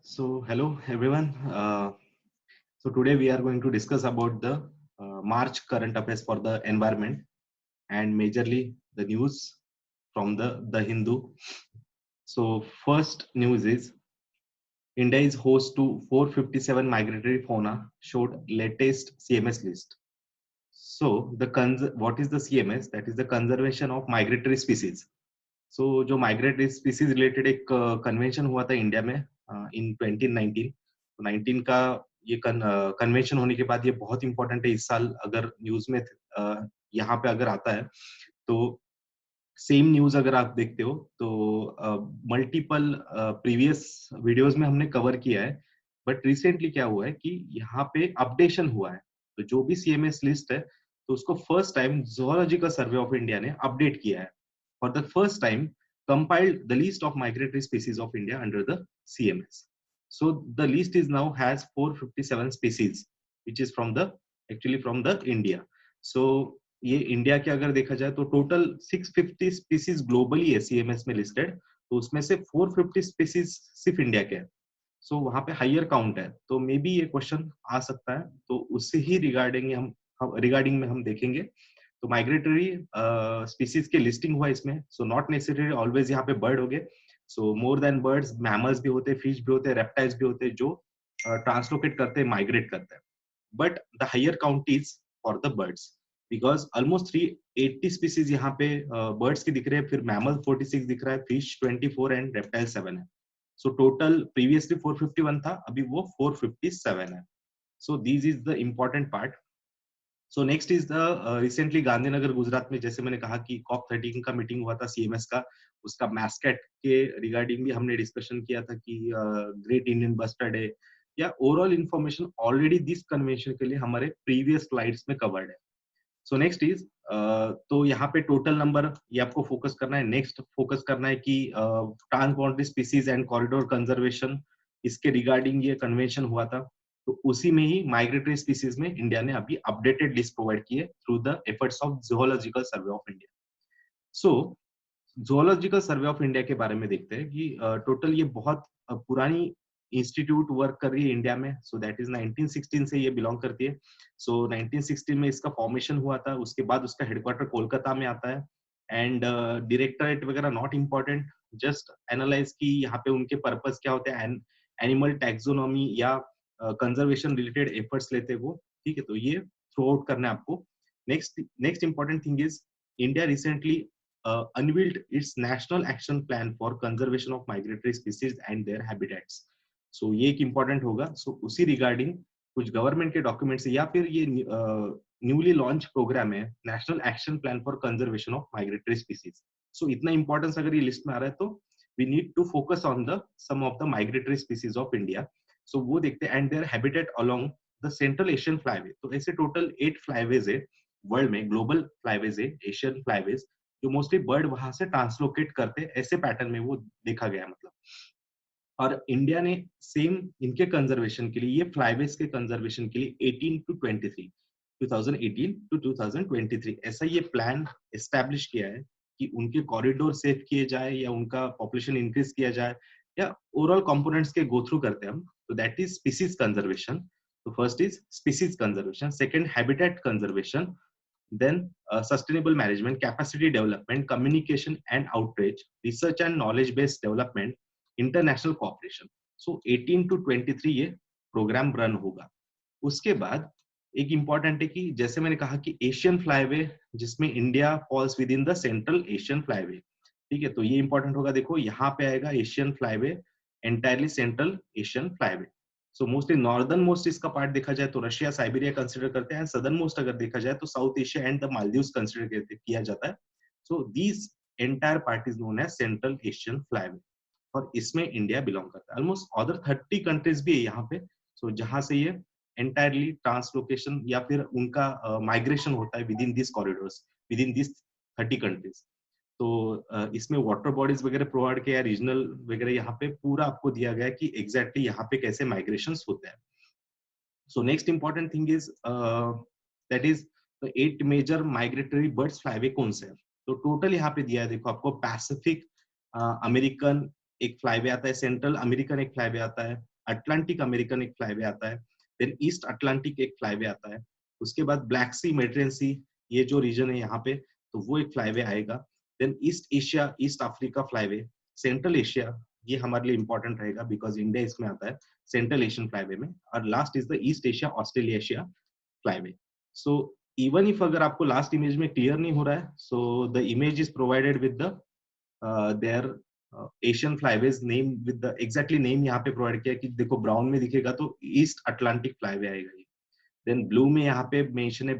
So hello everyone. So today we are going to discuss about the March current affairs for the environment and majorly the news from the Hindu. So first news is India is host to 457 migratory fauna showed latest CMS list. So what is the CMS? That is the conservation of migratory species. सो जो migratory species related एक convention हुआ था India में इन 2019 तो 19 का ये convention होने के बाद ये बहुत इंपॉर्टेंट है इस साल अगर न्यूज में यहाँ पे अगर आता है तो सेम न्यूज अगर आप देखते हो तो मल्टीपल प्रीवियस वीडियोस में हमने कवर किया है बट रिसेंटली क्या हुआ है कि यहाँ पे अपडेशन हुआ है तो जो भी सीएमएस लिस्ट है तो उसको first time zoological survey of India ने अपडेट किया है for the first time compiled the list of migratory species of India under the CMS. So the list is now has 457 species, which is from the actually from the India. So ये India के अगर देखा जाए तो total 650 species globally है CMS में listed तो उसमें से 450 स्पीसीज सिर्फ इंडिया के है सो वहां पे हायर काउंट है तो मे बी ये क्वेश्चन आ सकता है तो उससे ही रिगार्डिंग में हम देखेंगे तो माइग्रेटरी स्पीसीज के लिस्टिंग हुआ इसमें सो नॉट नेसेसरी ऑलवेज यहाँ पे बर्ड हो गए सो मोर देन बर्ड्स मैमल्स भी होते हैं फिश भी होते हैं रेप्टाइल्स भी होते हैं जो ट्रांसलोकेट करते हैं माइग्रेट करते हैं but the higher count is for the birds because almost 380 species यहाँ पे बर्ड्स की दिख रहे हैं फिर मैमल 46 दिख रहा है फिश 24 एंड रेप्टाइल 7 है सो टोटल प्रीवियसली 451 था अभी वो 457 है so this is the important part so next is the recently Gandhinagar Gujarat में जैसे मैंने कहा कि कॉप 13 का मीटिंग हुआ था सीएमएस का उसका मैस्केट के रिगार्डिंग भी हमने डिस्कशन किया था कि ग्रेट इंडियन बस्टर्ड है या overall information already this convention के लिए हमारे प्रीवियस स्लाइड्स में कवर्ड है सो नेक्स्ट इज तो यहाँ पे टोटल नंबर ये आपको फोकस करना है नेक्स्ट फोकस करना है कि transboundary species and corridor conservation इसके रिगार्डिंग ये कन्वेंशन हुआ था तो उसी में ही माइग्रेटरी स्पीसीज में इंडिया ने अभी अपडेटेड लिस्ट प्रोवाइड की है through the efforts of zoological survey of India so zoological survey of India के बारे में देखते हैं कि टोटल ये बहुत पुरानी इंस्टीट्यूट वर्क कर रही है इंडिया में सो दैट इज 1916 से ये बिलोंग करती है सो 1916 में इसका फॉर्मेशन हुआ था उसके बाद उसका हेडक्वार्टर कोलकाता में आता है एंड डायरेक्टरेट वगैरह नॉट इम्पोर्टेंट जस्ट एनालाइज की यहाँ पे उनके पर्पस क्या होते हैं एनिमल टैक्सोनॉमी या कंजर्वेशन रिलेटेड एफर्ट्स लेते हैं वो ठीक है तो ये थ्रू आउट करना है आपको next important thing is India recently unveiled its national action plan for conservation of migratory species and their habitats. So ये एक important होगा. So उसी regarding कुछ गवर्नमेंट के डॉक्यूमेंट्स या फिर ये न्यूली लॉन्च प्रोग्राम है national action plan for conservation of migratory species सो इतना इंपॉर्टेंस अगर ये लिस्ट में आ रहा है तो we need to focus on the sum of the migratory species of India so वो देखते हैं and their habitat along the central Asian flyway तो ऐसे टोटल 8 फ्लाईवेज है वर्ल्ड में ग्लोबल फ्लाईवेज है एशियन फ्लाईवेज जो मोस्टली बर्ड वहां से ट्रांसलोकेट करते ऐसे पैटर्न में वो देखा गया मतलब और इंडिया ने सेम इनके कंजर्वेशन के लिए ये फ्लाईवेज के कंजर्वेशन के लिए 18 टू 23 2018 टू 2023 ऐसा ये प्लान एस्टैब्लिश किया है कि उनके कॉरिडोर सेव किए जाए या उनका पॉपुलेशन इंक्रीज किया जाए या ओवरऑल कंपोनेंट्स के गो थ्रू करते हैं हम तो दैट इज स्पीसीज कंजर्वेशन तो first is species conservation second habitat conservation then sustainable management capacity development communication and outreach research and knowledge based development international cooperation so 18 to 23 ये program run होगा उसके बाद एक इंपॉर्टेंट है कि जैसे मैंने कहा कि एशियन फ्लाईवे जिसमें India falls within the central Asian flyway ठीक है तो ये इंपॉर्टेंट होगा देखो यहाँ पे आएगा Asian flyway entirely central Asian flyway so mostly northern most इसका पार्ट देखा जाए तो रशिया साइबेरिया कंसिडर करते हैं सदर्न मोस्ट अगर देखा जाए तो south Asia and the Maldives consider किया जाता है so these entire part is known as central Asian flyway और इसमें इंडिया बिलोंग करता है ऑलमोस्ट अदर 30 कंट्रीज भी है यहाँ पे सो जहां से ये एंटायरली ट्रांसलोकेशन या फिर उनका माइग्रेशन होता है with in this corridors with in this 30 countries तो इसमें वाटर बॉडीज वगैरह प्रोवाइड किया रीजनल वगैरह यहाँ पे पूरा आपको दिया गया कि एग्जैक्टली यहाँ पे कैसे माइग्रेशंस होते हैं so next important thing is that is the 8 major migratory birds flyway कौन से हैं तो टोटल यहाँ पे दिया है देखो आपको पैसिफिक अमेरिकन एक फ्लाईवे आता है सेंट्रल अमेरिकन एक फ्लाईवे आता है अटलांटिक अमेरिकन एक फ्लाईवे आता है, देन ईस्ट अटलांटिक एक फ्लाईवे आता है, उसके बाद ब्लैक सी, मेडिटेरियन सी, ये जो रीजन है यहाँ पे, तो वो एक फ्लाईवे आएगा, then east Asia, east Africa flyway, central Asia, ये हमारे लिए इंपॉर्टेंट रहेगा बिकॉज इंडिया इसमें आता है सेंट्रल एशियन फ्लाईवे में, और last is the east Asia Australia Asia flyway. So even if अगर आपको लास्ट इमेज में क्लियर नहीं हो रहा है, so the image is provided with the their Asian flyways name, with the exactly name यहाँ पे प्रोवाइड किया कि देखो ब्राउन में दिखेगा तो ईस्ट अटलांटिक फ्लाईवे आएगा ये, देन ब्लू में यहाँ पे मेंशन है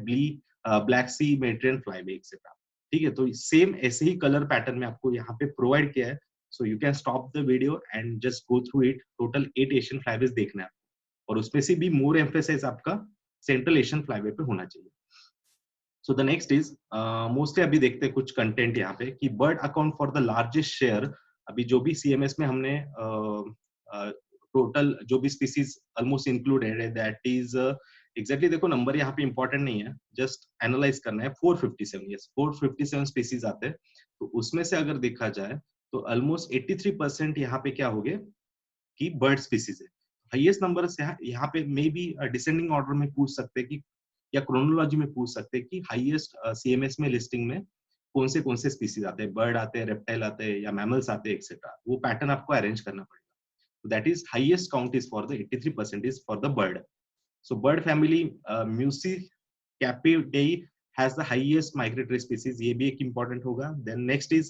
ब्लैक सी मेडिटेरियन फ्लाईवे एक्सेट्रा. ठीक है, तो सेम ऐसे ही कलर पैटर्न में आपको यहाँ पे प्रोवाइड किया है. So you can stop the video and just go through it. Total 8 Asian फ्लाईवेज देखना है और उसमें से भी मोर एम्फेसाइज आपका सेंट्रल एशियन फ्लाईवे पे होना चाहिए. सो द नेक्स्ट इज मोस्टली अभी देखते हैं कुछ कंटेंट यहाँ पे कि bird account for the largest share. अभी जो भी सीएमएस में हमने टोटल जो भी स्पीसीज ऑलमोस्ट इंक्लूडेड है, दैट इज एग्जैक्टली देखो नंबर यहाँ पे इंपॉर्टेंट नहीं है, जस्ट एनालाइज करना है. 457, यस 457 स्पीसीज आते हैं. तो उसमें से अगर देखा जाए तो ऑलमोस्ट 83% यहाँ पे क्या हो गए कि बर्ड स्पीसीज है. हाईएस्ट नंबर से यहाँ पे मे बी डिसेंडिंग ऑर्डर में पूछ सकते हैं कि, या क्रोनोलॉजी में पूछ सकते हैं कि हाईएस्ट सीएमएस में लिस्टिंग में कौन से स्पीसीज आते हैं, बर्ड आते हैं, रेप्टाइल आते हैं या मैमल्स आते हैं एक्सेट्रा. वो पैटर्न आपको अरेंज करना पड़ेगा. That is highest count is for the 83% is for the bird. So bird family Musicapidae has the highest migratory species. ये भी एक important होगा. Then next is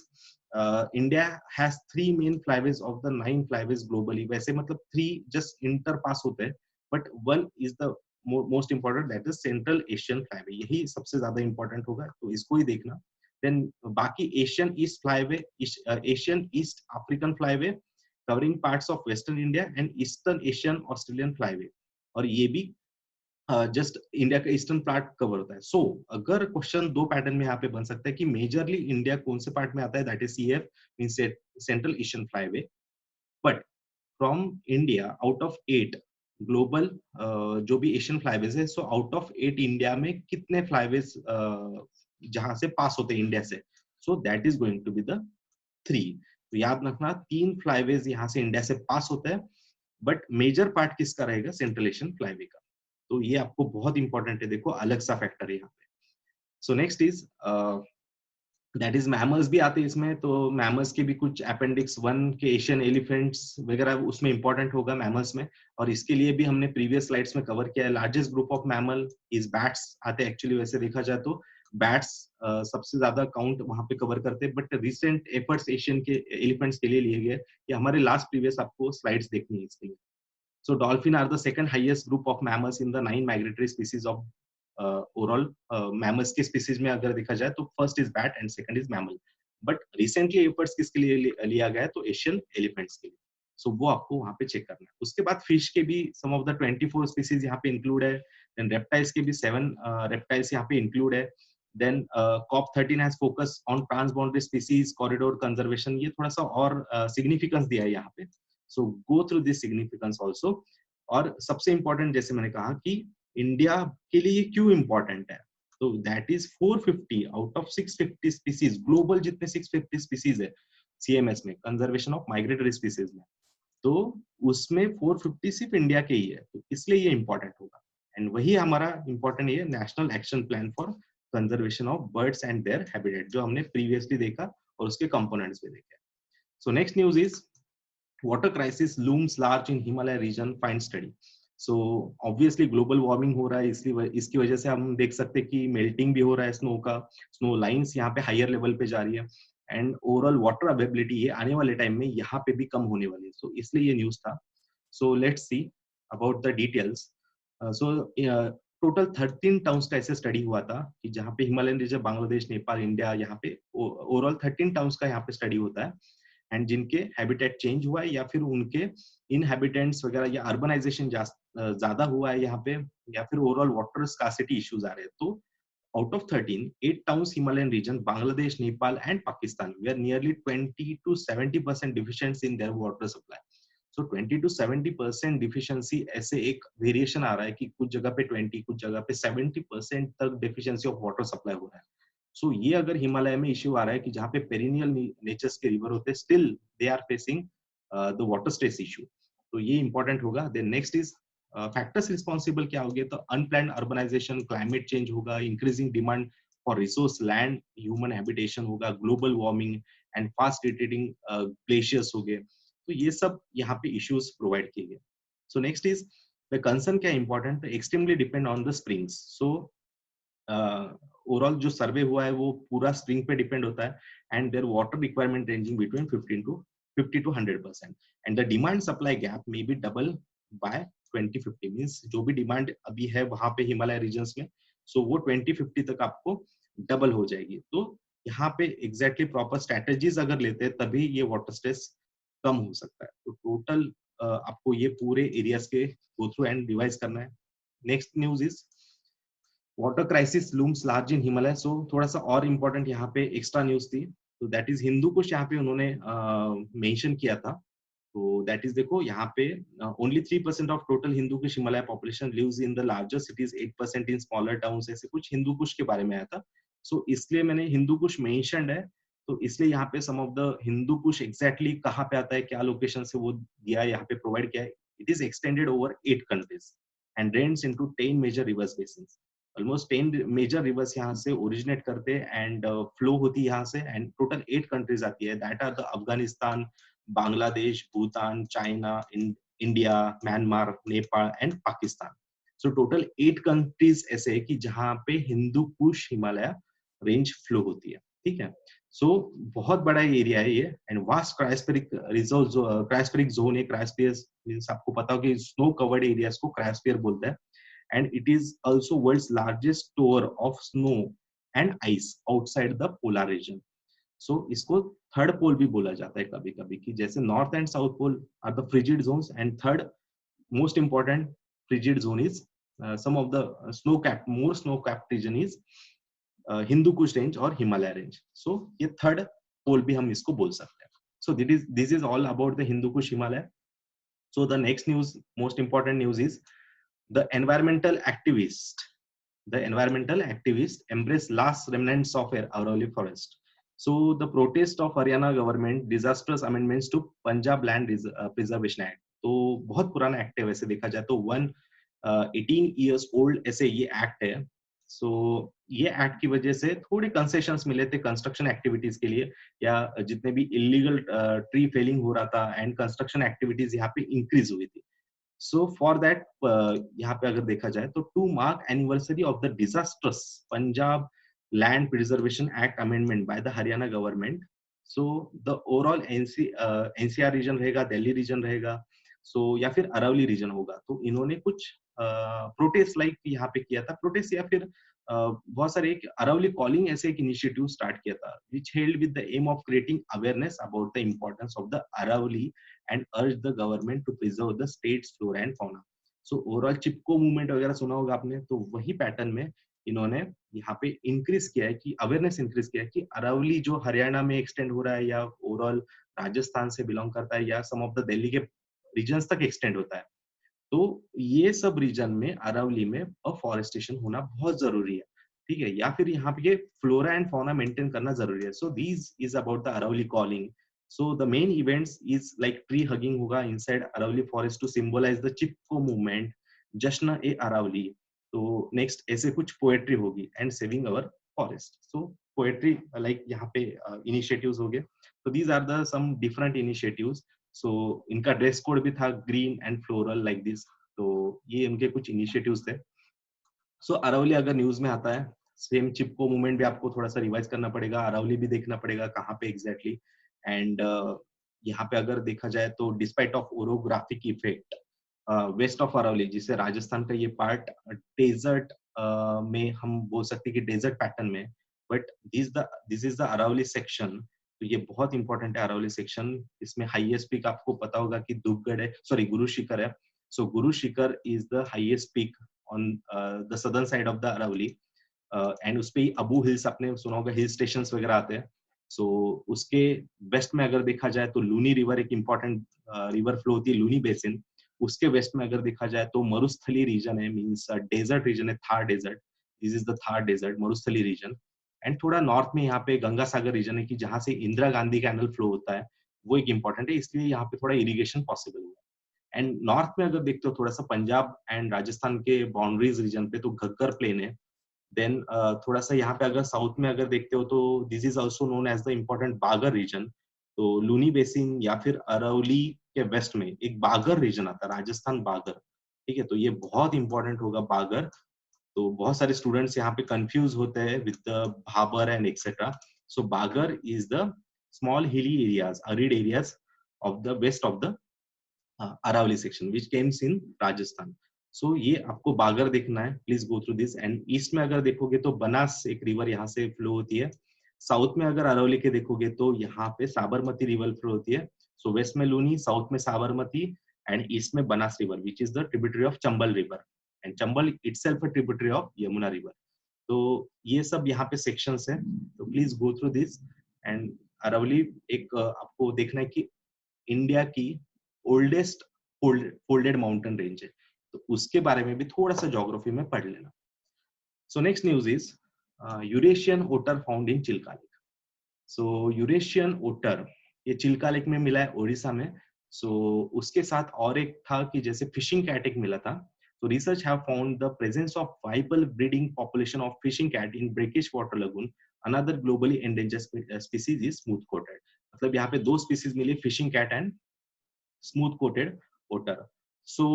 India has 3 main flyways of the 9 flyways globally. वैसे मतलब 3 just interpass होते हैं, but one is the most important, that is Central Asian flyway. यही सबसे ज्यादा important होगा, तो इसको ही देखना. Then बाकी Asian East flyway, Asian East African flyway covering parts of Western India and Eastern Asian Australian flyway. और ये भी जस्ट इंडिया का ईस्टर्न पार्ट कवर होता है. सो अगर क्वेश्चन 2 पैटर्न में यहाँ पे बन सकता है कि मेजरली इंडिया कौन से पार्ट में आता है, that is CF means central Asian flyway, but from India out of 8 global जो भी एशियन फ्लाईवेज है, सो आउट ऑफ 8 इंडिया में कितने फ्लाईवेज जहां से पास होते हैं इंडिया से, so that is going to be the 3. तो याद रखना 3 फ्लाईवेज यहाँ से इंडिया से पास होता है, बट मेजर पार्ट किसका रहेगा, सेंट्रल एशियन फ्लाईवे का. तो ये आपको बहुत इंपॉर्टेंट है, देखो अलग सा फैक्टर है यहाँ पे. सो next is that is mammals भी आते हैं इसमें. तो मैमल्स के भी कुछ अपेंडिक्स 1 के एशियन एलिफेंट्स वगैरह उसमें इंपॉर्टेंट होगा मैमल्स में, और इसके लिए भी हमने प्रीवियस स्लाइड्स में कवर किया है. Largest group of mammal is bats आते हैं. एक्चुअली वैसे देखा जाए तो बैट्स सबसे ज्यादा काउंट वहां पे कवर करते हैं, बट रिसेंट एफर्ट्स एशियन के एलिफेंट्स के लिए लिए गए. ये हमारे लास्ट प्रीवियस आपको स्लाइड्स देखनी है इसके लिए. So dolphin are the second highest group of mammals in the 9 migratory species of overall mammals के species में अगर देखा जाए तो first is bat and second is mammal. But recently efforts किसके लिए लिया गया है, तो Asian elephants के लिए. So वो आपको वहाँ पे चेक करना है. उसके बाद fish के भी some of the 24 species यहाँ पे include है. Then reptiles के भी 7 reptiles यहाँ पे include है. Then COP13 has focused on transboundary species corridor conservation. ये थोड़ा सा और significance दिया है यहाँ पे. So go through this significance also. और सबसे important जैसे मैंने कहा कि इंडिया के लिए क्यों important है, तो that is 450 out of 650 species, global जितने 650 species है CMS में, कंजर्वेशन ऑफ माइग्रेटरी स्पीसीज में, तो उसमें 450 सिर्फ इंडिया के ही है, तो इसलिए ये इंपॉर्टेंट होगा. एंड वही हमारा इंपॉर्टेंट ये national action plan for conservation of birds and their habitat, जो हमने प्रीवियसली देखा और उसके कंपोनेंट्स भी देखे. सो next news is water crisis looms large in Himalaya region, find study. So obviously global warming हो रहा है, इसलिए इसकी वजह से हम देख सकते हैं कि मेल्टिंग भी हो रहा है स्नो का, स्नो लाइंस यहाँ पे हायर लेवल पे जा रही है, एंड ओवरऑल वाटर अवेलेबिलिटी ये आने वाले टाइम में यहाँ पे भी कम होने वाली है. सो इसलिए ये न्यूज था. So let's see about the details. So total 13 towns का ऐसे स्टडी हुआ था कि जहाँ पे हिमालयन रीजन, बांग्लादेश, नेपाल, इंडिया, यहाँ पे ओवरऑल 13 टाउन्स का यहाँ पे स्टडी होता है, एंड जिनके हैबिटेट चेंज हुआ है या फिर उनके इनहैबिटेंट्स वगैरह या अर्बनाइजेशन ज्यादा हुआ है यहाँ पे, या फिर ओवरऑल वाटर स्कार्सिटी इश्यूज आ रहे हैं. तो out of 13, 8 towns Himalayan region, Bangladesh, Nepal and Pakistan, we are nearly 20 to 70% deficient in their water supply. So 20 to 70% deficiency, ऐसे एक वेरिएशन आ रहा है कि कुछ जगह पे 20, कुछ जगह पे 70% तक डिफिशिएंसी ऑफ वाटर सप्लाई हो रहा है. सो ये अगर हिमालय में इश्यू आ रहा है कि जहाँ पे पेरिनियल नेचर्स के रिवर होते हैं, still they are facing the water stress issue. तो ये इंपॉर्टेंट होगा. Then next is factors responsible क्या होंगे, तो अनप्लान्ड अर्बनाइजेशन, क्लाइमेट चेंज होगा, increasing demand for resource land, human habitation होगा, global warming and fast retreating glaciers हो गए. तो ये सब यहाँ पे इश्यूज प्रोवाइड किए गए. So next is the concern क्या important, extremely depend on the springs. So overall जो सर्वे हुआ है वो पूरा स्प्रिंग पे डिपेंड होता है, and their water requirement ranging between 50 to 100%, and the demand supply gap may be double by 2050. Means जो भी डिमांड अभी है वहां पे हिमालय रीजन्स में, सो वो 2050 तक आपको डबल हो जाएगी. तो यहाँ पे एग्जैक्टली प्रॉपर स्ट्रेटेजीज अगर लेते हैं तभी ये वाटर स्ट्रेस कम हो सकता है. तो टोटल आपको ये पूरे एरियाज के गो थ्रू एंड रिवाइज करना है. Next news is water crisis looms large in Himalaya. So थोड़ा सा और इम्पोर्टेंट यहाँ पे एक्स्ट्रा न्यूज थी, तो दैट इज हिंदू कुश यहाँ पे उन्होंने मेंशन किया था. तो दैट इज देखो यहाँ पे only 3% of total Hindu Kush Himalaya population lives in the larger cities, 8% in smaller towns, ऐसे कुछ हिंदू कुश के बारे में आया था. सो इसलिए मैंने हिंदू कुश मेंशन्ड है. तो इसलिए यहाँ पे some of the Hindu Kush exactly कहाँ पे आता है, क्या लोकेशन से वो दिया है, यहाँ पे प्रोवाइड किया है. It is extended over 8 countries and drains into 10 major rivers basins. Almost 10 major rivers यहाँ से ओरिजिनेट करते हैं एंड फ्लो होती है यहाँ से, एंड टोटल 8 कंट्रीज आती है. That are the Afghanistan, Bangladesh, Bhutan, China, India, Myanmar, Nepal and Pakistan. So total 8 countries ऐसे है कि जहाँ पे हिंदू कुश हिमालय रेंज फ्लो होती है. ठीक है. सो बहुत बड़ा एरिया है ये, एंड वास्ट क्रायोस्फेरिक रिजर्व, क्रायोस्फेरिक जोन है. क्रायोस्फियर मींस आपको पता हो कि स्नो कवर्ड एरियाज को क्रायोस्फियर बोलते हैं, and it is also world's largest store of snow and ice outside the polar region. So इसको थर्ड पोल भी बोला जाता है कभी कभी, कि जैसे north and south pole are the frigid zones, and third most important frigid zone is some of the more snow capped region is Hindu Kush range और हिमालय रेंज. सो ये थर्ड पोल भी हम इसको बोल सकते हैं. सो this is all about the Hindu Kush Himalaya. So the next news, most important news is the environmental activists embrace last remnants of Aravalli forest. So the protest of Haryana government disastrous amendments to Punjab Land Preservation Act. तो बहुत पुराना act है वैसे देखा जाए तो 18 years old ऐसे ये एक्ट है. सो ये एक्ट की वजह से थोड़े कंसेशंस मिले थे कंस्ट्रक्शन एक्टिविटीज के लिए, या जितने भी इलीगल ट्री फेलिंग हो रहा था एंड कंस्ट्रक्शन एक्टिविटीज यहाँ पे इंक्रीज हुई थी. So for that, यहाँ पे अगर देखा जाए तो to mark anniversary of the disastrous Punjab Land Preservation Act amendment by the Haryana government, so the overall NCR region रहेगा, दिल्ली region रहेगा, so या फिर अरावली region होगा. तो इन्होंने कुछ प्रोटेस्ट लाइक यहाँ पे किया था, प्रोटेस्ट या फिर बहुत सारे एक अरावली कॉलिंग ऐसे एक इनिशिएटिव स्टार्ट किया था, which held with the aim of creating awareness about the importance of the Aravali and urge the government to preserve the state's flora and fauna. So overall Chipko movement वगैरह सुना होगा आपने, तो वही pattern में इन्होंने यहाँ पे इंक्रीज किया है कि अवेयरनेस इंक्रीज किया है कि अरावली जो हरियाणा में एक्सटेंड हो रहा है या ओवरऑल राजस्थान से बिलोंग करता है या सम ऑफ द दिल्ली के रीजन्स तक एक्सटेंड होता है, तो ये सब रीजन में अरावली में अफॉरेस्टेशन होना बहुत जरूरी है. ठीक है, या फिर यहाँ पे फ्लोरा एंड फौना मेंटेन करना जरूरी है. So this is about the Aravalli calling. So the main events is like tree hugging होगा inside Aravali forest to symbolize the Chipko movement, जश्न ए अरावली. तो next ऐसे कुछ poetry होगी and saving our forest. So poetry like यहाँ पे initiatives हो गए. So these are the some different initiatives. So इनका ड्रेस कोड भी था green and floral like this. तो ये उनके कुछ इनिशिएटिव्स थे. सो अरावली अगर न्यूज में आता है, सेम चिपको मूवमेंट भी आपको थोड़ा सा रिवाइज करना पड़ेगा, अरावली भी देखना पड़ेगा कहाँ पे एग्जैक्टली. एंड यहाँ पे अगर देखा जाए तो despite of orographic effect west of Aravalli, जिसे राजस्थान का ये पार्ट डेजर्ट में हम बोल सकते हैं कि डेजर्ट पैटर्न में, but this is the Aravalli section. तो ये बहुत इंपॉर्टेंट है अरावली सेक्शन. इसमें हाईएस्ट पीक आपको पता होगा कि धूपगढ़ है, सॉरी गुरु शिखर है. So Guru Shikhar is the highest peak on the southern side of the Aravalli, and उस पे अबू हिल्स आपने सुना होगा, हिल स्टेशंस वगैरह आते हैं. सो उसके वेस्ट में अगर देखा जाए तो लूनी रिवर एक इंपॉर्टेंट रिवर फ्लो होती है, लूनी बेसिन. उसके वेस्ट में अगर देखा जाए तो मरुस्थली रीजन है, मींस डेजर्ट रीजन है, Thar desert. This is the Thar desert, Marusthali region. And थोड़ा नॉर्थ में यहाँ पे गंगा सागर रीजन है कि जहाँ से इंदिरा गांधी कैनल फ्लो होता है, वो एक इंपॉर्टेंट है, इसलिए यहाँ पे थोड़ा इरिगेशन पॉसिबल हुआ. एंड नॉर्थ में अगर देखते हो थोड़ा सा पंजाब एंड राजस्थान के बाउंड्रीज रीजन पे तो घग्गर प्लेन है. देन थोड़ा सा यहाँ पे अगर साउथ में अगर देखते हो तो this is also known as the important Bagar region. तो लूनी बेसिन या फिर अरवली के वेस्ट में एक बागर रीजन आता है, राजस्थान बागर. ठीक है, तो ये बहुत इंपॉर्टेंट होगा बागर. तो बहुत सारे स्टूडेंट्स यहाँ पे कंफ्यूज होते हैं with the Bhabar and etcetera. So Bagar is the small hilly areas, arid areas of the west of the Aravalli section which comes in Rajasthan. So ये आपको बागर देखना है, please go through this. And east में अगर देखोगे तो बनास एक रिवर यहाँ से फ्लो होती है. साउथ में अगर अरावली के देखोगे तो यहाँ पे साबरमती रिवर फ्लो होती है. सो वेस्ट में लूनी, साउथ में साबरमती एंड ईस्ट में Banas river which is the tributary of Chambal river. And Chambal itself a tributary of Yamuna river. तो ये सब यहाँ पे सेक्शंस है, तो please go through this. And Aravalli एक आपको देखना है कि इंडिया की ओल्डेस्ट फोल्डेड माउंटेन रेंज है, तो उसके बारे में भी थोड़ा सा ज्योग्राफी में पढ़ लेना. So next news is Eurasian otter found in Chilika lake. So Eurasian otter ये चिल्का लेक में मिला है ओडिशा में. सो उसके साथ और एक था कि जैसे फिशिंग कैट एक मिला था. So research have found the presence of viable breeding population of fishing cat in brackish water lagoon. Another globally endangered species is smooth coated. मतलब यहाँ पे दो स्पीसीज मिली, fishing cat and smooth coated otter. So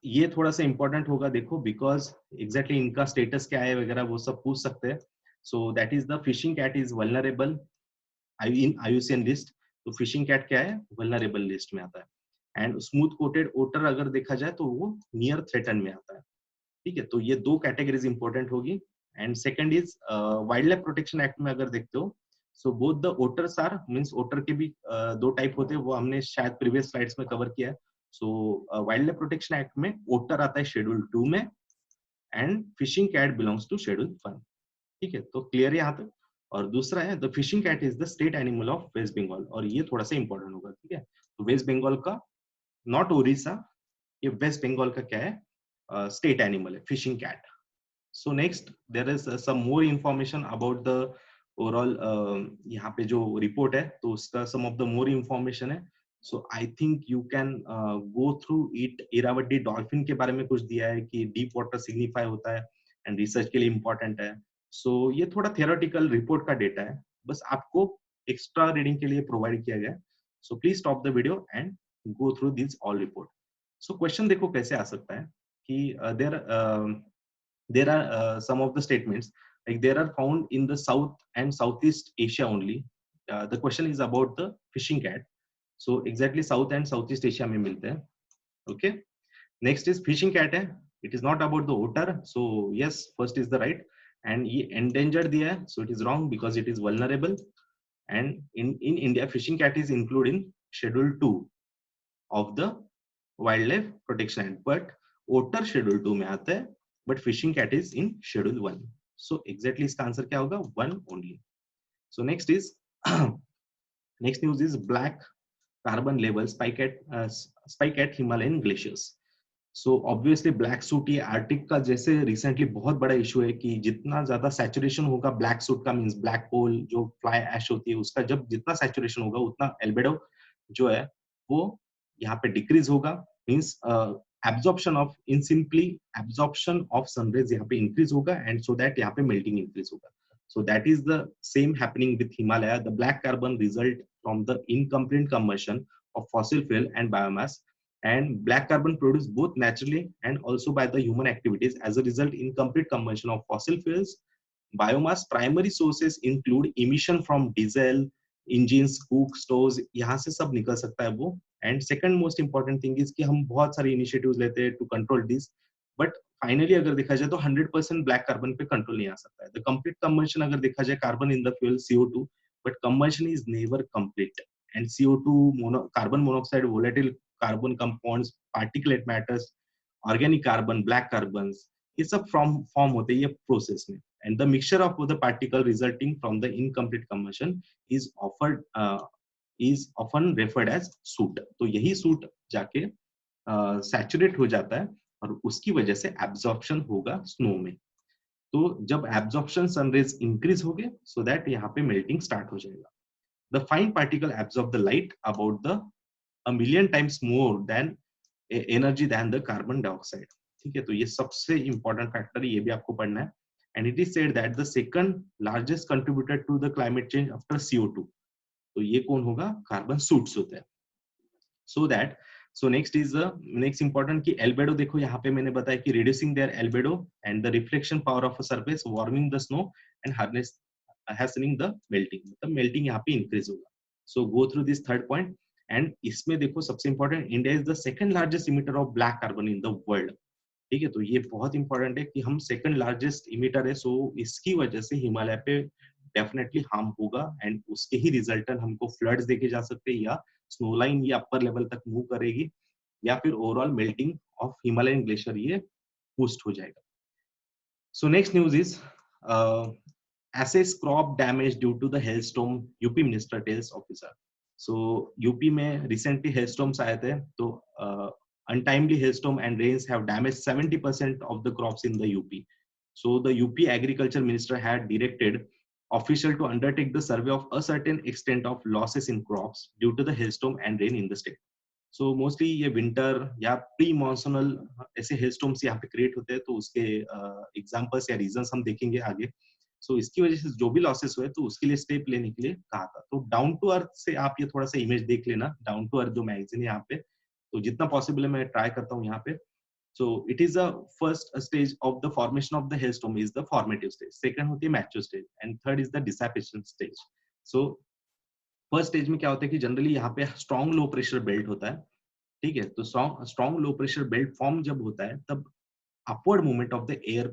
ये थोड़ा सा important होगा देखो, बिकॉज एग्जैक्टली इनका स्टेटस क्या है वगैरह वो सब पूछ सकते हैं. So that is the fishing cat is vulnerable in IUCN list. तो फिशिंग कैट क्या है, वल्नरेबल लिस्ट में आता है. एंड स्मूथ कोटेड ओटर अगर देखा जाए तो वो नियर थ्रेटन में आता है. ठीक है, तो ये दो कैटेगरीज इंपॉर्टेंट होगी. And second is wild life protection act में अगर देखते हो, so both the otters are means otter के भी दो टाइप होते हैं, वो हमने शायद प्रीवियस स्लाइड्स में कवर किया है. So wild life protection act में ओटर आता है शेड्यूल 2 में and fishing cat belongs to schedule 1. ठीक है, तो क्लियर है यहाँ तक. और दूसरा है the fishing cat is the state animal of West Bengal, और ये थोड़ा सा इंपॉर्टेंट होगा. ठीक है, तो वेस्ट बंगाल का, नॉट ओडिशा, ये वेस्ट बंगाल का क्या है, स्टेट एनिमल है fishing cat. So next there is some more information about the overall यहाँ पे जो रिपोर्ट है, तो उसका some of the more information है. So I think you can go through it. Irrawaddy dolphin के बारे में कुछ दिया है कि डीप वाटर सिग्निफाई होता है एंड रिसर्च के लिए इंपॉर्टेंट है. सो ये थोड़ा थियोरेटिकल रिपोर्ट का डेटा है, बस आपको एक्स्ट्रा रीडिंग के लिए प्रोवाइड किया गया है. So please stop the video and go through this all report. So question देखो कैसे आ सकता है कि there are some of the statements like there are found in the South and Southeast Asia only. The question is about the fishing cat. So exactly South and Southeast Asia में मिलते हैं. Okay. Next is fishing cat है. It is not about the otter. So yes, first is the right. And ये endangered दिया है. So it is wrong because it is vulnerable. And in India, fishing cat is included in Schedule 2 of the Wildlife Protection Act. But otter Schedule 2 में आता है. But fishing cat is in Schedule 1. So exactly इसका answer क्या होगा, 1 only. So next is next news is black carbon level spike at Himalayan glaciers. So obviously black soot ये Arctic का जैसे recently बहुत बड़ा इशू है कि जितना ज्यादा सैचुरेशन होगा ब्लैक सूट का, मींस ब्लैक कोल जो फ्लाई ऐश होती है उसका, जब जितना सैचुरेशन होगा उतना एल्बेडो जो है वो यहाँ पे डिक्रीज होगा. Means absorption of sun rays यहाँ पे increase होगा and so that यहाँ पे melting increase होगा. So that is the same happening with Himalaya. The black carbon result from the incomplete combustion of fossil fuel and biomass, and black carbon produced both naturally and also by the human activities. As a result, incomplete combustion of fossil fuels, biomass primary sources include emission from diesel engines, cook stoves, यहाँ से सब निकल सकता है वो. And second most important thing is कि हम बहुत सारे इनिशिएटिव्स लेते हैं to control this, but finally अगर देखा जाए तो 100% ब्लैक कार्बन पे कंट्रोल नहीं आ सकता है. द कंप्लीट कंबशन अगर देखा जाए carbon in the fuel CO2, but combustion is never complete. And CO2 carbon monoxide, volatile carbon compounds, particulate matters, organic carbon, black carbon, ये सब फॉर्म होते हैं ये प्रोसेस में. And the mixture of the particle resulting from the incomplete combustion is often referred as soot. तो यही suit जाके saturate हो जाता है और उसकी वजह से एब्जॉर्प्शन होगा स्नो में. तो जब एब्जॉर्प्शन सनरेज इंक्रीज हो गए, सो दैट यहाँ पे मेल्टिंग स्टार्ट हो जाएगा. The fine particle absorb the light about the 1 million times more than energy than the carbon dioxide. ठीक है, तो ये सबसे इंपॉर्टेंट फैक्टर है, ये भी आपको पढ़ना है। And it is said that the second largest contributor to the climate change after CO2, तो ये कौन होगा? कार्बन सूट्स होते हैं। So that, so next is next important कि एल्बेडो, देखो यहाँ पे मैंने बताया कि reducing their albedo and the reflection power of a surface, warming the snow and harness hastening the melting, मतलब मेल्टिंग यहाँ पे इंक्रीज होगा। So go through this third point. And इसमें देखो सबसे important, India is the second largest emitter of black carbon in the world. ठीक है, तो ये बहुत इंपॉर्टेंट है कि हम सेकंड लार्जेस्ट इमिटर है, सो इसकी वजह से हिमालय पे डेफिनेटली हार्म होगा एंड उसके ही रिजल्टन हमको फ्लड्स देखे जा सकते हैं, या स्नो लाइन ये अपर लेवल तक मूव करेगी, या फिर overall melting of Himalayan glacier ये बूस्ट हो जाएगा। So next news is assess crop damage due to the hailstorm, UP minister tells officer. So UP में रिसेंटली हेलस्टॉर्म्स आए थे, तो untimely hailstorm and rains have damaged 70% of the crops in the UP. So the UP agriculture minister had directed official to undertake the survey of a certain extent of losses in crops due to the hailstorm and rain in the state. So mostly ये winter या pre monsoonal ऐसे हेलस्टॉर्म्स यहाँ पे create होते हैं, तो उसके examples या रीजंस हम देखेंगे आगे। सो इसकी वजह से जो भी लॉसेस हुए, तो उसके लिए स्टेप लेने के लिए कहा था। तो डाउन टू अर्थ से आप ये थोड़ा सा इमेज देख लेना, डाउन टू अर्थ जो मैगजीन है यहाँ पे, तो जितना पॉसिबल है मैं ट्राई करता हूँ यहाँ पे। So it is a first stage of the formation of the hailstorm is the formative stage, second होती है mature stage, and third is the dissipation stage. So first stage में क्या होता है कि जनरली यहाँ पे स्ट्रॉन्ग लो प्रेशर बेल्ट होता है। ठीक है, तो strong low pressure belt form जब होता है, तब upward movement of the air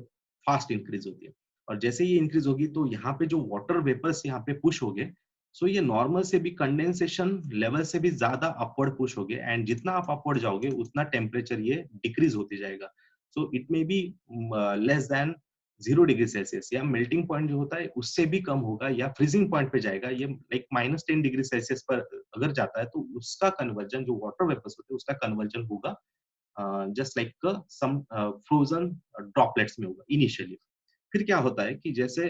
fast increase होती है, और जैसे ये इंक्रीज होगी तो यहाँ पे जो वाटर वेपर्स यहाँ पे पुश हो गए, सो ये नॉर्मल से भी कंडेंसेशन लेवल से भी ज्यादा अपवर्ड पुश हो गए, एंड जितना आप अपवर्ड जाओगे उतना टेम्परेचर ये डिक्रीज होते जाएगा। So it may be less than 0 degree Celsius, या मेल्टिंग पॉइंट जो होता है उससे भी कम होगा, या फ्रीजिंग पॉइंट पे जाएगा। ये लाइक -10 डिग्री सेल्सियस पर अगर जाता है, तो उसका कन्वर्जन जो वाटर वेपर्स होते हैं उसका कन्वर्जन होगा just like some frozen droplets में होगा इनिशियली। फिर क्या होता है कि जैसे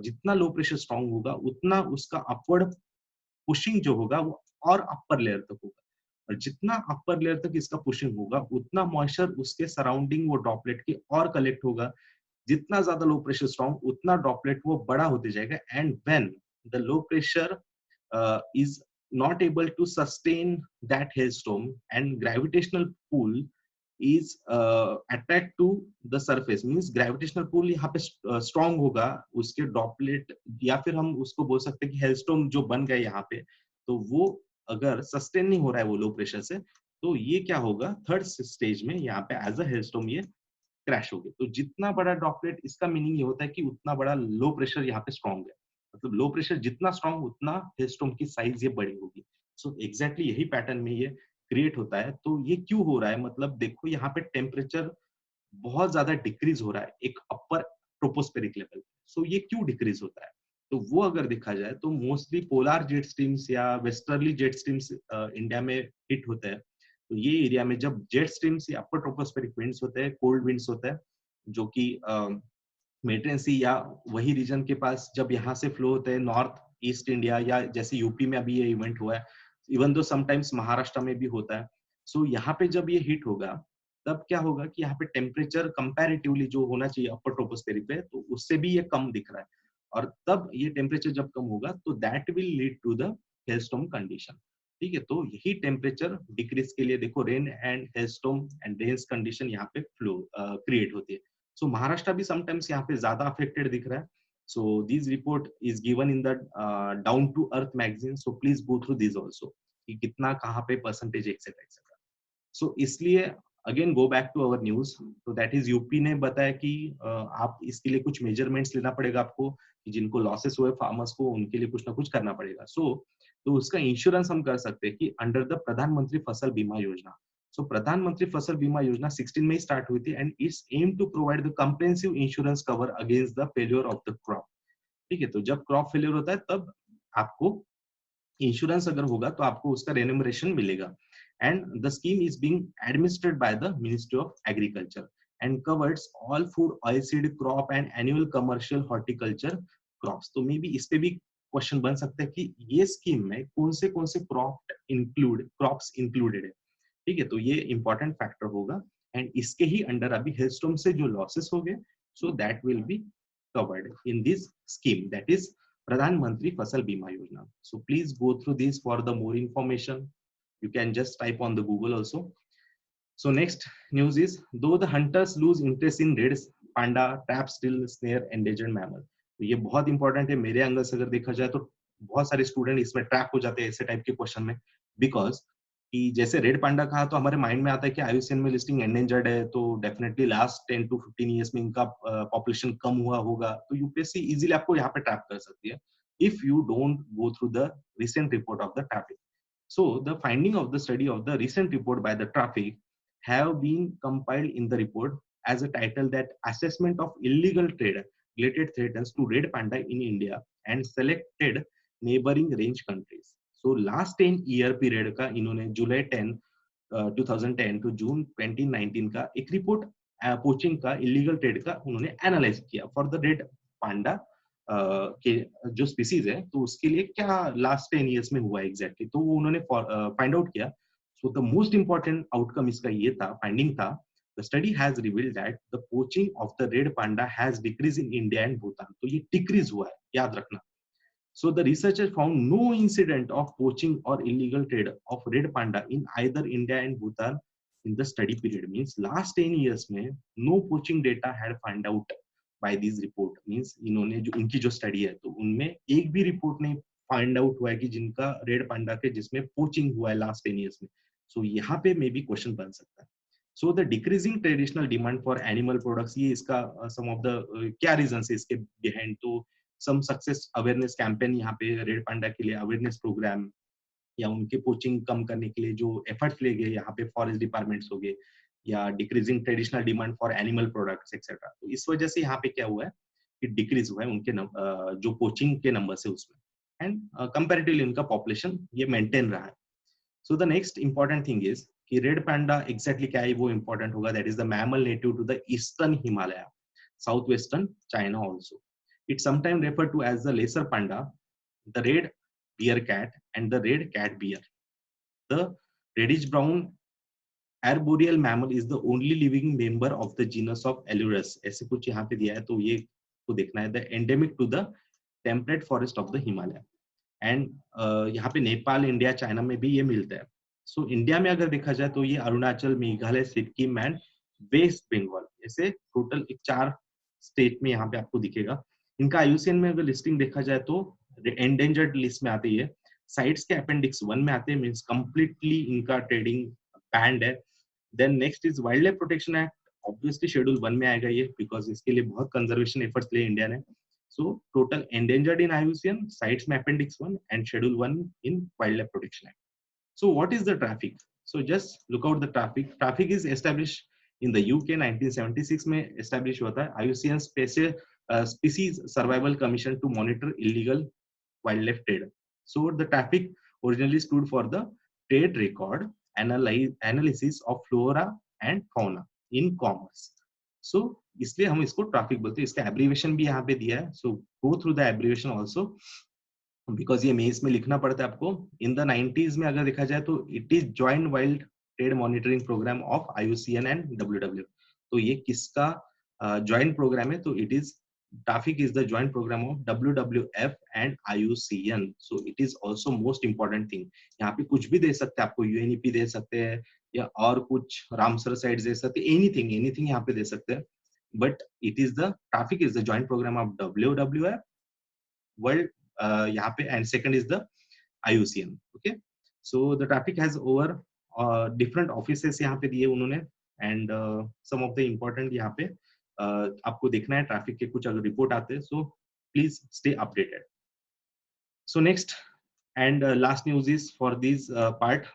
जितना लो प्रेशर स्ट्रांग होगा, उतना उसका अपवर्ड पुशिंग जो होगा वो और अपर लेयर तक होगा, और जितना अपर लेयर तक इसका पुशिंग होगा, उतना मॉइस्चर उसके सराउंडिंग वो ड्रॉपलेट के और कलेक्ट होगा। जितना ज्यादा लो प्रेशर स्ट्रांग, उतना ड्रॉपलेट वो बड़ा होते जाएगा, and when the low pressure is not able to sustain that hailstorm and gravitational pull is attract to the surface, means gravitational pull यहाँ पे strong होगा उसके ड्रॉपलेट, या फिर हम उसको बोल सकते हैं कि हेलस्टॉर्म जो बन गया यहाँ पे, तो वो अगर सस्टेन नहीं हो रहा है वो लो प्रेशर से, तो ये क्या होगा, थर्ड स्टेज में यहाँ पे एज अ हेलस्टॉर्म ये क्रैश हो गए। तो जितना बड़ा ड्रॉपलेट, इसका मीनिंग ये होता है कि उतना बड़ा लो प्रेशर यहाँ पे स्ट्रॉन्ग है, मतलब लो प्रेशर जितना स्ट्रॉन्ग, उतना हेलस्टॉर्म की साइज ये बड़ी होगी। सो एग्जैक्टली यही पैटर्न में ये क्रिएट होता है। तो ये क्यों हो रहा है, मतलब देखो यहाँ पे टेम्परेचर बहुत ज्यादा डिक्रीज हो रहा है एक अपर ट्रोपोस्फेरिक लेवल। सो ये क्यों डिक्रीज होता है, तो वो अगर देखा जाए तो मोस्टली पोलर जेट स्ट्रीम्स या वेस्टर्ली जेट स्ट्रीम्स इंडिया में हिट होते हैं। तो ये एरिया में जब जेट स्ट्रीम्स या अपर ट्रोपोस्फेरिक विंड्स होते हैं, कोल्ड विंड्स होते हैं, जो कि मेडिटेरेनियन सी या वही रीजन के पास जब यहाँ से फ्लो होते हैं नॉर्थ ईस्ट इंडिया, या जैसे यूपी में अभी ये इवेंट हुआ है, इवन दो समटाइम्स महाराष्ट्र में भी होता है। सो यहाँ पे जब ये हिट होगा, तब क्या होगा कि यहाँ पे टेम्परेचर कंपैरेटिवली जो होना चाहिए अपर ट्रोपोस्फेरिक पे, तो उससे भी ये कम दिख रहा है, और तब ये टेम्परेचर जब कम होगा, तो that will lead to the hailstorm condition. ठीक है, तो यही टेम्परेचर डिक्रीज के लिए देखो rain and hailstorm and rains condition यहाँ पे फ्लो क्रिएट होती है। सो महाराष्ट्र भी समटाइम्स यहाँ पे ज्यादा अफेक्टेड दिख रहा है। So this report is given in the Down to Earth magazine, so please go through this also कि कितना कहाँ पे परसेंटेज एक्सेट्रा एक्सेट्रा। सो इसलिए again go back to our news, तो दैट इज यूपी ने बताया कि आप इसके लिए कुछ मेजरमेंट्स लेना पड़ेगा आपको, कि जिनको लॉसेस हुए फार्मर्स को, उनके लिए कुछ ना कुछ करना पड़ेगा। तो उसका इंश्योरेंस हम कर सकते हैं कि अंडर द प्रधानमंत्री फसल बीमा योजना। सो प्रधानमंत्री फसल बीमा योजना 16 में ही स्टार्ट हुई थी, and it's aim to provide the comprehensive insurance cover against the failure of the crop. ठीक है, तो जब क्रॉप फेलियर होता है, तब आपको इंश्योरेंस अगर होगा तो आपको उसका रेन्यूमरेशन मिलेगा। And the scheme is being administered by the ministry of agriculture and covers all food oilseed crop and annual commercial horticulture crops. तो मे बी इस पे भी क्वेश्चन बन सकता है कि ये स्कीम में कौन से क्रॉप्स इंक्लूडेड है। ठीक है, तो ये इंपॉर्टेंट फैक्टर होगा एंड इसके ही अंडर अभी हेलस्टॉर्म से जो लॉसेस हो गए so that will be covered in this scheme that is प्रधानमंत्री फसल बीमा योजना. So please go through this for the more information. You can just type on the Google also. So next news is though the hunters lose interest in red panda, trap still snare endangered mammal. तो ये बहुत important है मेरे angle से अगर देखा जाए तो बहुत सारे स्टूडेंट इसमें ट्रैप हो जाते हैं ऐसे टाइप के क्वेश्चन में बिकॉज कि जैसे रेड पांडा कहा तो हमारे माइंड में आता है कि आईयूसीएन में लिस्टिंग एंडेंजर्ड है तो डेफिनेटली लास्ट 10 to 15 इयर्स में इनका पॉपुलेशन कम हुआ होगा तो यूपीएससी इजीली आपको यहाँ पे ट्रैप कर सकती है if you don't go through the recent report of the traffic. So the finding of the study of the recent report by the traffic have been compiled in the report as a title that assessment of illegal trade related threats to red panda in India and selected neighboring range countries. So last 10 year period का इन्होंने July 10 2010 to June 2019 का एक report poaching का illegal trade का उन्होंने analyse किया for the red panda के जो स्पीसीज है तो उसके लिए क्या लास्ट 10 इयर्स में हुआ एग्जैक्टली तो वो उन्होंने फाइंड आउट किया. So the most important outcome इसका ये था फाइंडिंग था the study has revealed that the poaching of the red panda has decrease in India and Bhutan. तो ये डिक्रीज हुआ है याद रखना. So the researchers found no incident of poaching or illegal trade of red panda in either India and Bhutan in the study period. Means last 10 years में no poaching data had found out by this report. Means इन्होंने जो इनकी जो study है तो उनमें एक भी रिपोर्ट नहीं फाइंड आउट हुआ है कि जिनका रेड पांडा के जिसमें पोचिंग हुआ है लास्ट 10 years में. So यहाँ पे मे भी क्वेश्चन बन सकता है. So the decreasing traditional demand for animal products ये इसका some of the क्या reasons है इसके behind तो some success awareness campaign यहाँ पे रेड पांडा के लिए अवेयरनेस प्रोग्राम या उनके पोचिंग कम करने के लिए जो एफर्ट्स लिए गए यहाँ पे फॉरेस्ट डिपार्टमेंट्स हो गए या decreasing traditional demand for animal products etcetera. तो इस वजह से यहाँ पे क्या हुआ है कि डिक्रीज हुआ है उनके जो पोचिंग के नंबर से उसमें एंड कंपैरेटिवली उनका पॉपुलेशन ये मेंटेन रहा है. So the next important thing is कि रेड पांडा एग्जैक्टली क्या है वो इंपॉर्टेंट होगा that is the mammal native to the eastern Himalaya south western China also. It's sometimes referred to as the lesser panda, the red bear cat, and the red cat bear. The reddish-brown arboreal mammal is the only living member of the genus of Alurus. ऐसे कुछ यहाँ पे दिया है तो ये को देखना है. The endemic to the temperate forest of the Himalaya. And यहाँ पे नेपाल, इंडिया, चाइना में भी ये मिलता है. So इंडिया में अगर देखा जाए तो ये अरुणाचल, मेघालय, सिक्किम एंड वेस्ट बंगाल ऐसे टोटल 4 स्टेट में यहाँ पे आपको दिखेगा. इनका आईयूसीएन में अगर लिस्टिंग देखा जाए तो एंडेंजर्ड लिस्ट में आती है. साइट्स के अपेंडिक्स 1 में आते हैं मींस कंप्लीटली इनका ट्रेडिंग बैंड है. Then next is wild life protection act obviously schedule 1 में आएगा ये बिकॉज इसके लिए बहुत कंजर्वेशन एफर्ट्स लिए इंडिया ने. So total endangered in IUCN sites में appendix 1 and schedule 1 in wild life protection act. So what is the traffic? So just look out the traffic. Traffic is establish in the UK 1976 में establish हुआ था. IUCN Species Survival Commission to monitor illegal wildlife trade. So the traffic originally stood for the trade record analysis of flora and fauna in commerce. So इसलिए हम इसको traffic बोलते हैं. इसका abbreviation भी यहाँ पे दिया है. So go through the abbreviation also because ये मेंस में लिखना पड़ता है आपको. In the 90s में अगर देखा जाए तो it is Joint Wild Trade Monitoring Program of IUCN and WWF. तो ये किसका ज्वाइंट प्रोग्राम है? तो it is traffic is the joint programme of WWF and IUCN. So it is also most important thing. यहाँ पे कुछ भी दे सकते हैं आपको, UNEP दे सकते हैं या और कुछ रामसर साइट्स दे सकते हैं, एनीथिंग यहाँ पे दे सकते हैं. But it is the traffic is the joint programme of WWF world यहाँ पे and second is the IUCN. Okay, so the traffic has over different offices यहाँ पे दिए उन्होंने and some of the important यहाँ पे आपको देखना है ट्रैफिक के कुछ अगर रिपोर्ट आते हैं. So please stay updated. So next and last news is for this part.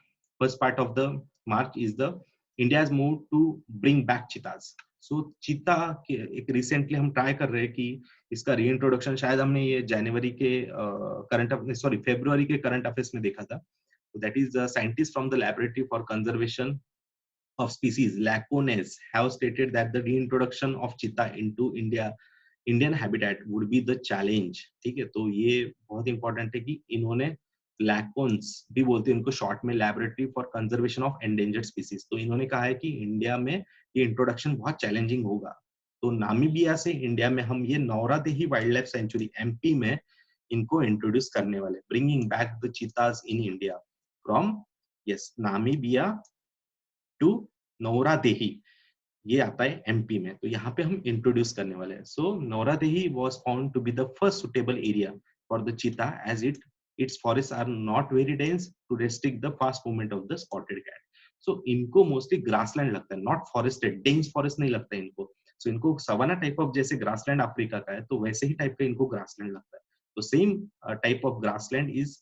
First part of the March is the India has move to bring back cheetahs. So cheetah के एक recently हम try कर रहे हैं कि इसका reintroduction शायद हमने ये जनवरी के फरवरी के करंट अफेयर्स में देखा था. That is the scientist from the laboratory for conservation of species Lacones have stated that the reintroduction of cheetah into Indian habitat would be the challenge. ठीक है, तो ये बहुत इंपॉर्टेंट है कि इन्होंने लैकोन्स भी बोलते हैं इनको शॉर्ट में, laboratory for conservation of endangered species. तो इन्होंने कहा है कि इंडिया में ये इंट्रोडक्शन बहुत चैलेंजिंग होगा। तो नामीबिया से इंडिया में हम ये Nauradehi wild life sanctuary MP में इनको इंट्रोड्यूस करने वाले, bringing back the cheetahs in India from yes Namibia to Nauradehi, ये आता है एमपी में। तो यहाँ पे हम इंट्रोड्यूस करने वाले हैं। So Nauradehi was found to be the first suitable area for the cheetah as its forests are not very dense to restrict the fast movement of the spotted cat. So इनको mostly grassland लगता है, not forested, dense forest नहीं लगता है इनको। सो इनको savanna type of, जैसे grassland Africa का है तो वैसे ही टाइप का इनको ग्रासलैंड लगता है। तो same type of grassland is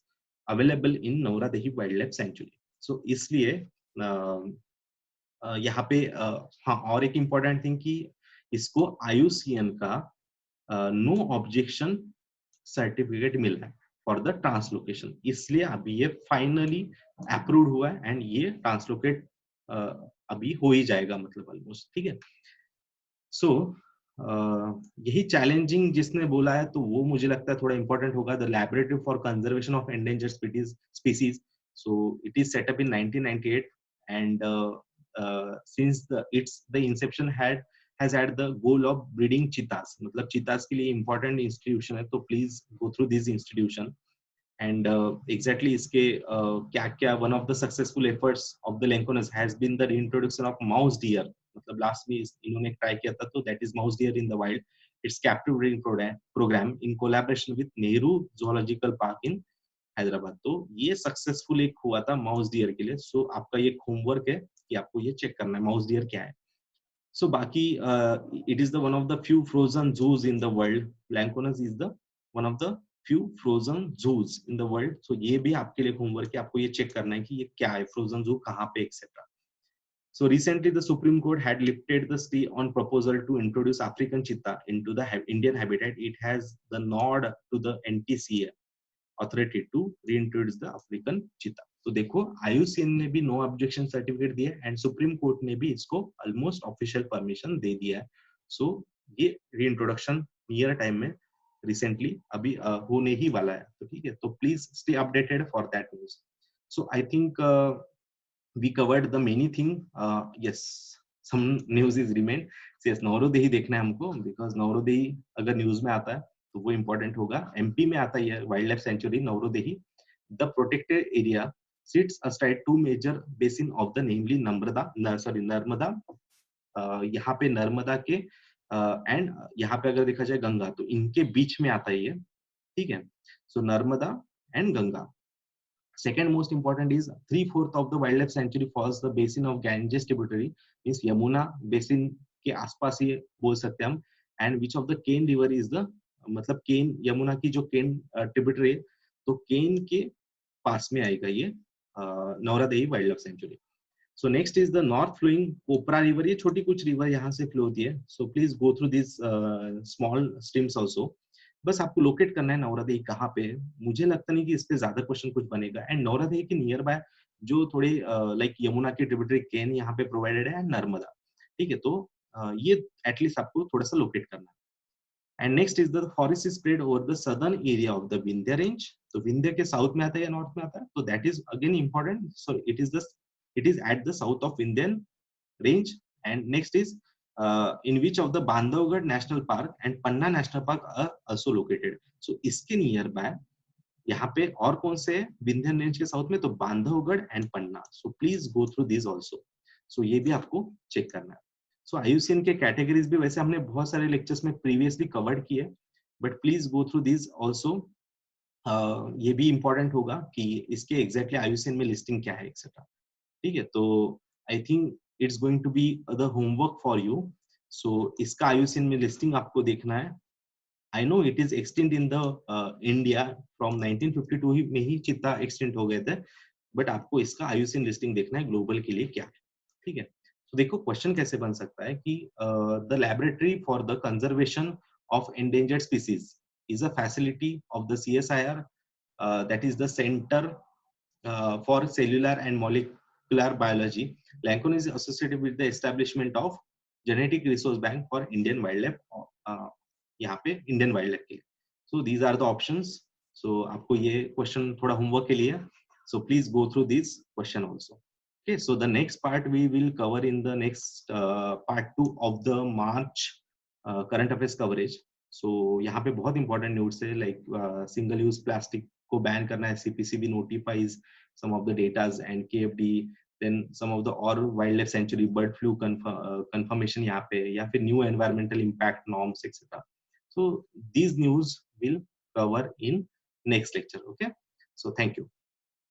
available in Nauradehi wild life sanctuary. So इसलिए यहाँ पे हाँ, और एक इम्पोर्टेंट थिंग कि इसको IUCN का नो ऑब्जेक्शन सर्टिफिकेट मिला है फॉर द ट्रांसलोकेशन, इसलिए अभी ये फाइनली अप्रूव्ड हुआ है एंड ये ट्रांसलोकेट अभी हो ही जाएगा, मतलब ऑलमोस्ट, ठीक है। सो यही चैलेंजिंग जिसने बोला है तो वो मुझे लगता है थोड़ा इंपॉर्टेंट होगा, the laboratory for conservation of endangered species. So it is set up in 1998 and since the inception has had the goal of breeding cheetahs, मतलब cheetahs के लिए important institution है, तो please go through this institution and exactly इसके क्या क्या one of the successful efforts of the Lancones has been the reintroduction of mouse deer, मतलब last में इन्होंने ट्राई किया था, तो that is mouse deer in the wild, its captive breeding program in collaboration with Nehru Zoological Park in Hyderabad. तो ये successful एक हुआ था माउस डियर के लिए। सो आपका ये होमवर्क है कि आपको ये चेक करना है माउस डियर क्या है। सो बाकी it is the one of the few frozen zoos in the world, LaCONES is the one of the few frozen zoos in the world. So ये भी आपके लिए होमवर्क है, आपको ये चेक करना है कि ये क्या है, फ्रोजन जू कहाँ पे, etcetera. So recently, the Supreme Court had lifted the stay on proposal to introduce African cheetah into the Indian habitat. It has the nod to the NTCA authority to reintroduce the African cheetah. तो देखो IUCN ने भी no objection certificate दिया and supreme court ने भी इसको almost official permission दे दिया है। सो ये रीइंट्रोडक्शन नियर टाइम में रिसेंटली अभी होने ही वाला है। तो ठीक है, तो please stay updated for that news. So I think we covered the many thing. Yes, some news is remain. Yes, Nauradehi देखना है हमको, बिकॉज नौरोदेही अगर न्यूज में आता है तो वो इम्पोर्टेंट होगा। एमपी में आता है wild life sanctuary Nauradehi. The protected area sits aside two major basin of the namely Narmada, यहाँ पे नर्मदा के एंड यहाँ पे अगर देखा जाए गंगा, तो इनके बीच में आता है ये, ठीक है। So Narmada and Ganga. Second most important is 3/4 of the wildlife sanctuary falls the basin of Ganges tributary, means Yamuna basin के आसपास ये बोल सकते हैं हम। And which of the Ken river is the, मतलब केन, यमुना की जो केन ट्रिब्यूटरी है, तो केन के पास में आएगा ये Nauradehi wild life sanctuary. So next is the north flowing Kopra river, ये छोटी कुछ रिवर यहाँ से फ्लो होती है। So please go through this small streams also. बस आपको लोकेट करना है नौरादेही कहाँ पे है। मुझे लगता नहीं कि इस पे ज्यादा क्वेश्चन कुछ बनेगा। एंड नौरादेही के नियर बाय जो थोड़े लाइक यमुना की ट्रिब्यूटरी केन यहाँ पे प्रोवाइडेड है, नर्मदा, ठीक है। तो ये एटलीस्ट आपको थोड़ा सा लोकेट करना है। And next is the forest is spread over the southern area of the Vindhya range. तो विंध्य के साउथ में आता है या नॉर्थ में आता है, तो that is again important. So it is at the south of Vindhyan range. And next is in which of the Bandhavgarh National Park and Panna National Park are also located. So इसके near by यहाँ पे और कौन से Vindhyan range के south में, तो Bandhavgarh and Panna. So please go through this also. So ये भी आपको चेक करना है। सो IUCN के कैटेगरीज भी वैसे हमने बहुत सारे लेक्चर्स में प्रीवियसली कवर्ड किए, but please go through this also. ये भी इंपॉर्टेंट होगा कि इसके एग्जैक्टली IUCN में लिस्टिंग क्या है, एक्सेट्रा, ठीक है। तो I think it's going to be the homework for you. So इसका IUCN में लिस्टिंग आपको देखना है। I know it is extant in the India from 1952 में ही चीता एक्सटेंट हो गए थे, बट आपको इसका IUCN लिस्टिंग देखना है ग्लोबल के लिए क्या है, ठीक है। तो देखो क्वेश्चन कैसे बन सकता है कि the laboratory for the conservation of endangered species is a facility of the CSIR, that is the centre for cellular and molecular biology. Lancome is associated with the establishment of genetic resource bank for Indian wildlife, यहाँ पे Indian wildlife के लिए. So these are the options. So आपको ये question थोड़ा homework के लिए, so please go through this question also. Okay, so the next part we will cover in the next part 2 of the March current affairs coverage. So यहाँ पे बहुत important news है, like single use plastic को ban करना है, CPCB notifies some of the datas, NKFD, then some of the और wildlife sanctuary bird flu confirmation यहाँ पे, या फिर new environmental impact norms etc. So these news will cover in next lecture. Okay, so thank you.